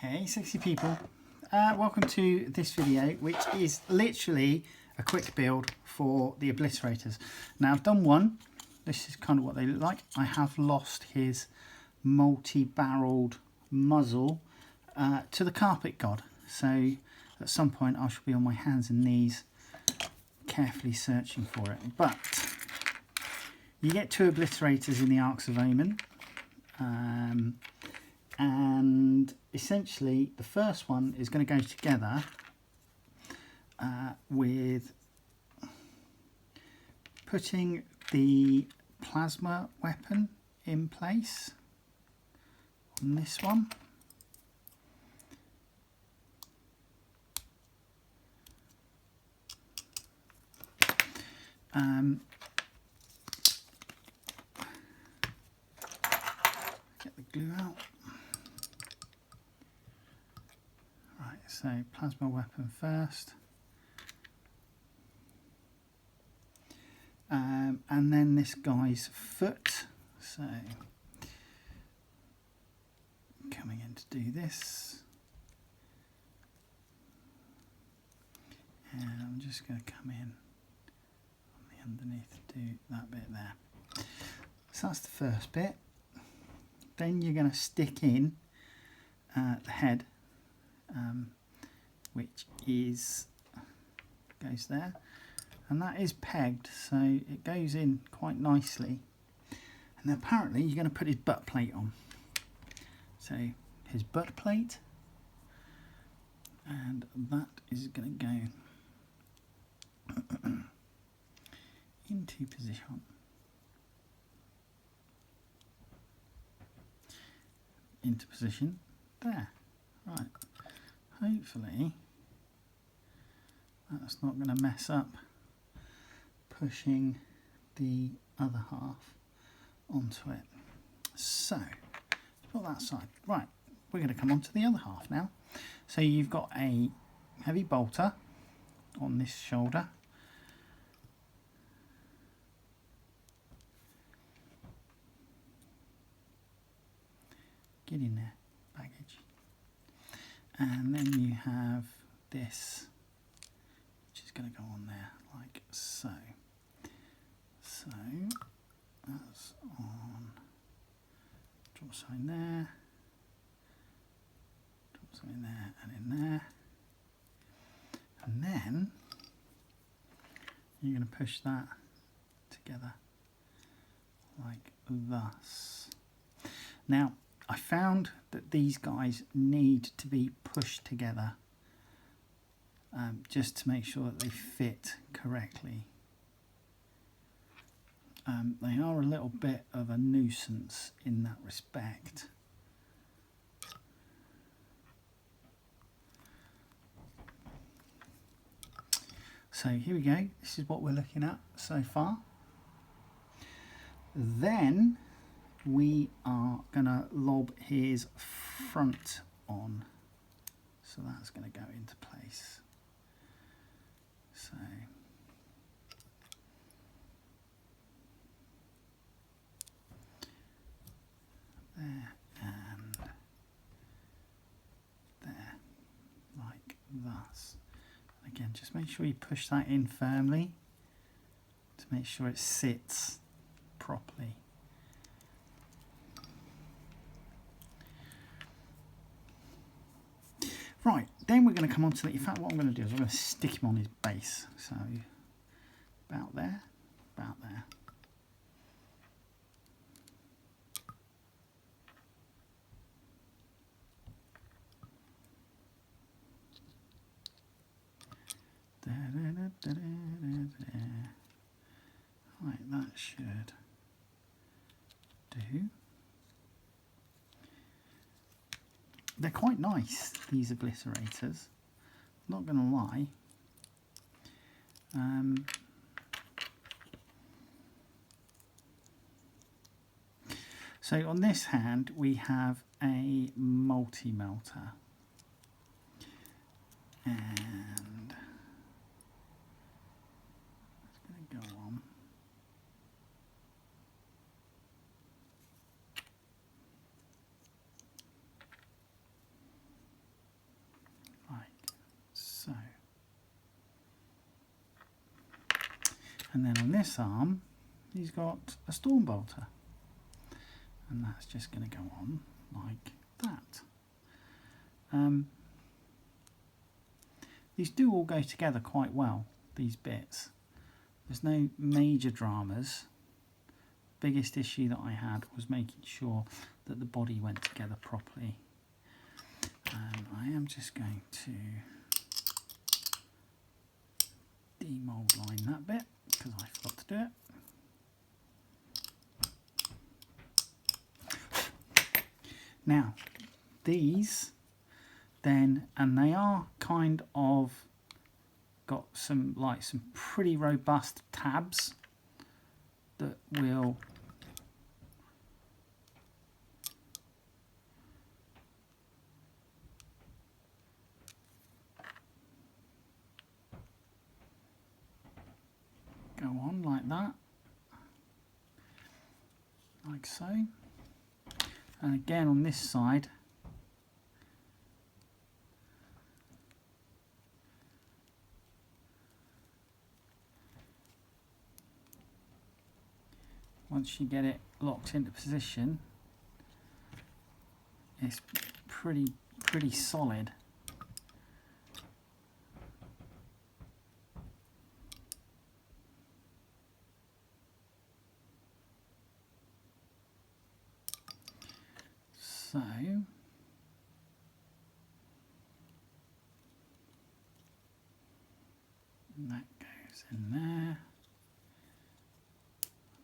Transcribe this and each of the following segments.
Hey sexy people, welcome to this video, which is literally a quick build for the Obliterators. Now I've done one. This is kind of what they look like. I have lost his multi-barreled muzzle to the carpet god, so at some point I shall be on my hands and knees carefully searching for it. But you get two Obliterators in the Arcs of Omen, and essentially the first one is going to go together with putting the plasma weapon in place on this one. Get the glue out. Right, so plasma weapon first. And then this guy's foot. So coming in to do this. And I'm just going to come in on the underneath to do that bit there. So that's the first bit. Then you're going to stick in the head, which goes there, and that is pegged, so it goes in quite nicely. And apparently you're going to put his butt plate on. So his butt plate, and that is going to go into position. Into position there. Right. Hopefully that's not going to mess up pushing the other half onto it. So put that aside. Right, we're going to come on to the other half now. So you've got a heavy bolter on this shoulder. Get in there, baggage. And then you have this, which is going to go on there like so. So that's on, drop something there, drop something there and in there. And then you're going to push that together like thus. Now, I found that these guys need to be pushed together just to make sure that they fit correctly. They are a little bit of a nuisance in that respect. So here we go. This is what we're looking at so far. Then we are going to lob his front on, so that's going to go into place. So there and there, like thus. Again, just make sure you push that in firmly to make sure it sits properly. Right, then we're going to come on to the, in fact what I'm going to do is I'm going to stick him on his base. So about there, about there. Right, that should do. They're quite nice, these Obliterators, not going to lie. So on this hand we have a multi-melter, and it's going to go on. And then on this arm, he's got a storm bolter. And that's just going to go on like that. These do all go together quite well, these bits. There's no major dramas. Biggest issue that I had was making sure that the body went together properly. And I am just going to demold line that bit because I forgot to do it. Now, these then, and they are kind of got some pretty robust tabs that will go on like that, like so. And again on this side, once you get it locked into position, it's pretty solid. So that goes in there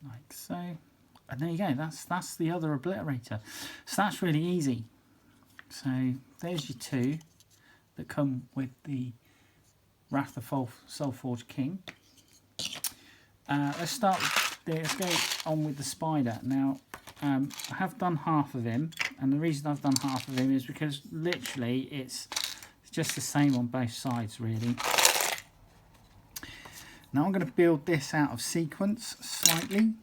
like so, and there you go. That's the other obliterator. So that's really easy. So there's your two that come with the Wrath of Soulforged King. Let's go on with the spider. Now I have done half of him, and the reason I've done half of him is because literally it's just the same on both sides really. Now I'm going to build this out of sequence slightly.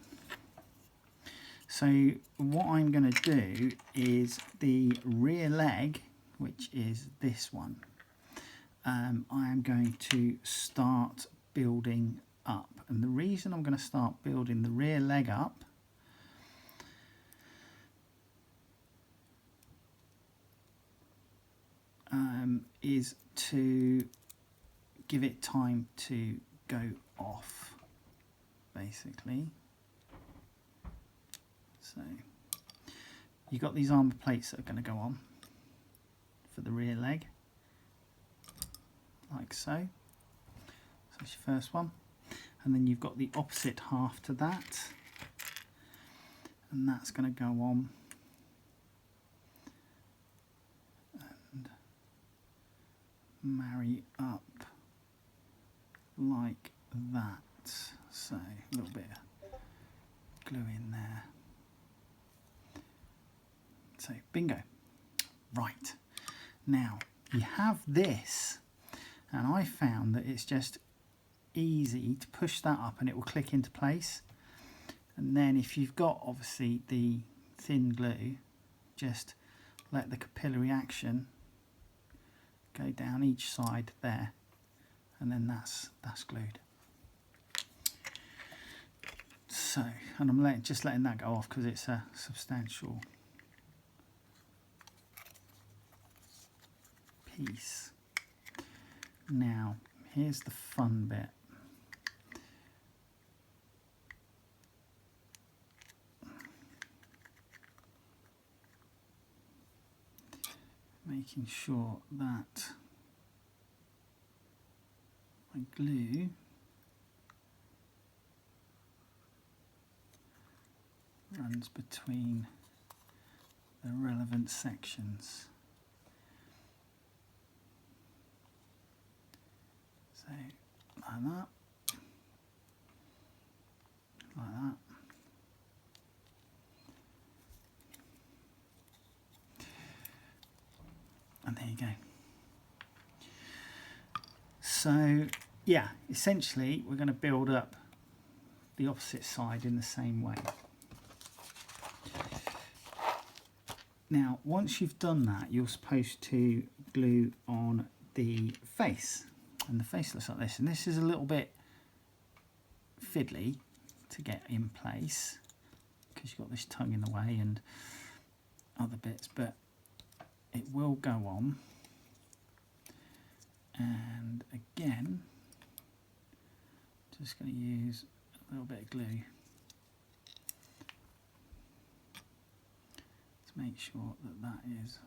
So what I'm going to do is the rear leg, which is this one, I am going to start building up. And the reason I'm going to start building the rear leg up is to give it time to go off, basically. So you've got these armour plates that are going to go on for the rear leg, like so. So that's your first one. And then you've got the opposite half to that, and that's going to go on and marry up like that. So a little bit of glue in there. So bingo. Right, now you have this, and I found that it's just easy to push that up and it will click into place. And then if you've got obviously the thin glue, just let the capillary action go down each side there, and then that's glued. So, and I'm just letting that go off because it's a substantial piece. Now here's the fun bit. Making sure that my glue runs between the relevant sections. So like that, like that. And there you go. So yeah, essentially we're going to build up the opposite side in the same way. Now once you've done that, you're supposed to glue on the face, and the face looks like this, and this is a little bit fiddly to get in place because you've got this tongue in the way and other bits, but it will go on. And again, just going to use a little bit of glue to make sure that that is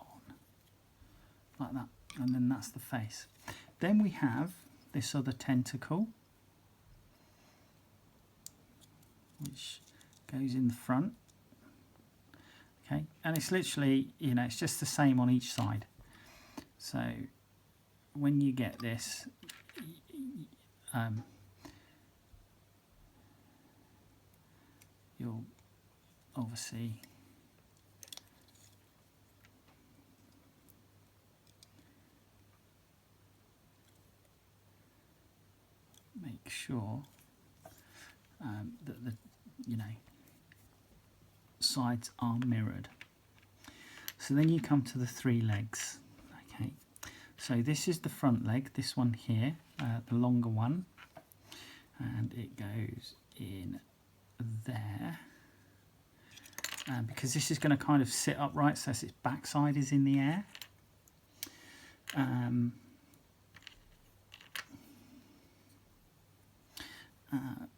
on, like that, and then that's the face. Then we have this other tentacle, which goes in the front. Okay, and it's literally, you know, it's just the same on each side. So when you get this, you'll obviously make sure that the, you know, sides are mirrored. So then you come to the 3 legs. Okay, so this is the front leg, this one here, the longer one, and it goes in there, and because this is going to kind of sit upright, so its backside is in the air.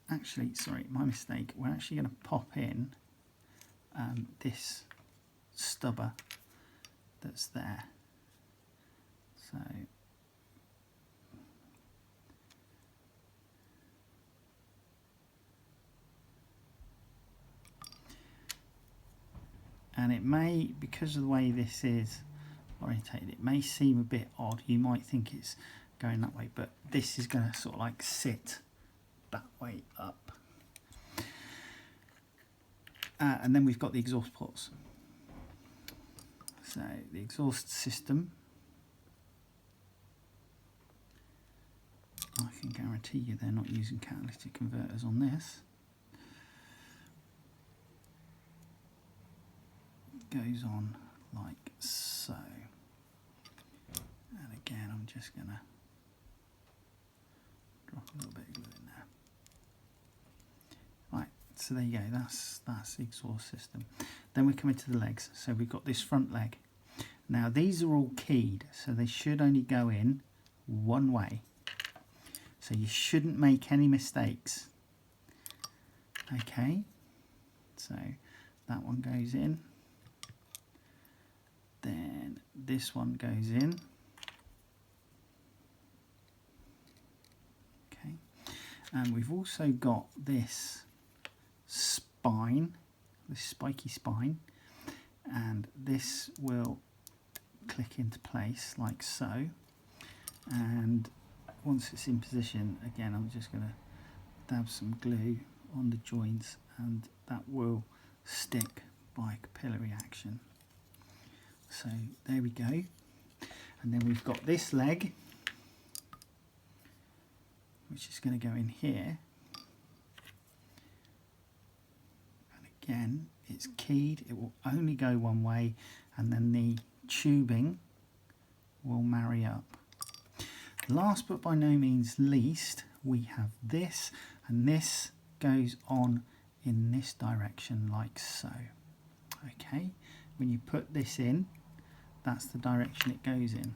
Actually, sorry, my mistake, we're actually going to pop in this stubber that's there. So and it may, because of the way this is orientated, it may seem a bit odd. You might think it's going that way, but this is going to sort of like sit that way up. And then we've got the exhaust ports. So the exhaust system, I can guarantee you they're not using catalytic converters on this. Goes on like so. And again, I'm just going to drop a little bit of glue in there. Right, so there you go, that's the exhaust system. Then we come into the legs. So we've got this front leg. Now these are all keyed, so they should only go in one way. So you shouldn't make any mistakes. Okay, so that one goes in. Then this one goes in. Okay, and we've also got this spine, this spiky spine, and this will click into place like so. And once it's in position, again, I'm just going to dab some glue on the joints, and that will stick by capillary action. So there we go. And then we've got this leg, which is going to go in here. And again, it's keyed, it will only go one way, and then the tubing will marry up. Last but by no means least, we have this, and this goes on in this direction like so. Okay, when you put this in, that's the direction it goes in.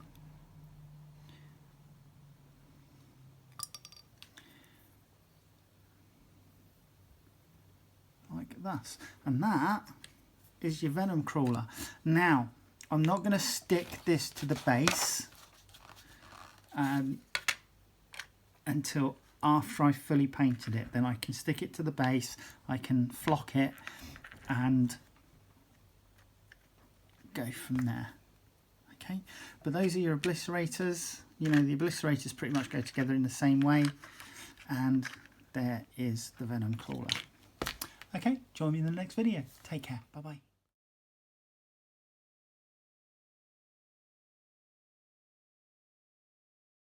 Like that. And that is your Venom Crawler. Now, I'm not going to stick this to the base until after I've fully painted it. Then I can stick it to the base, I can flock it and go from there. Okay, but those are your obliterators. You know, the obliterators pretty much go together in the same way, and there is the Venom Crawler. Okay, join me in the next video. Take care. Bye bye.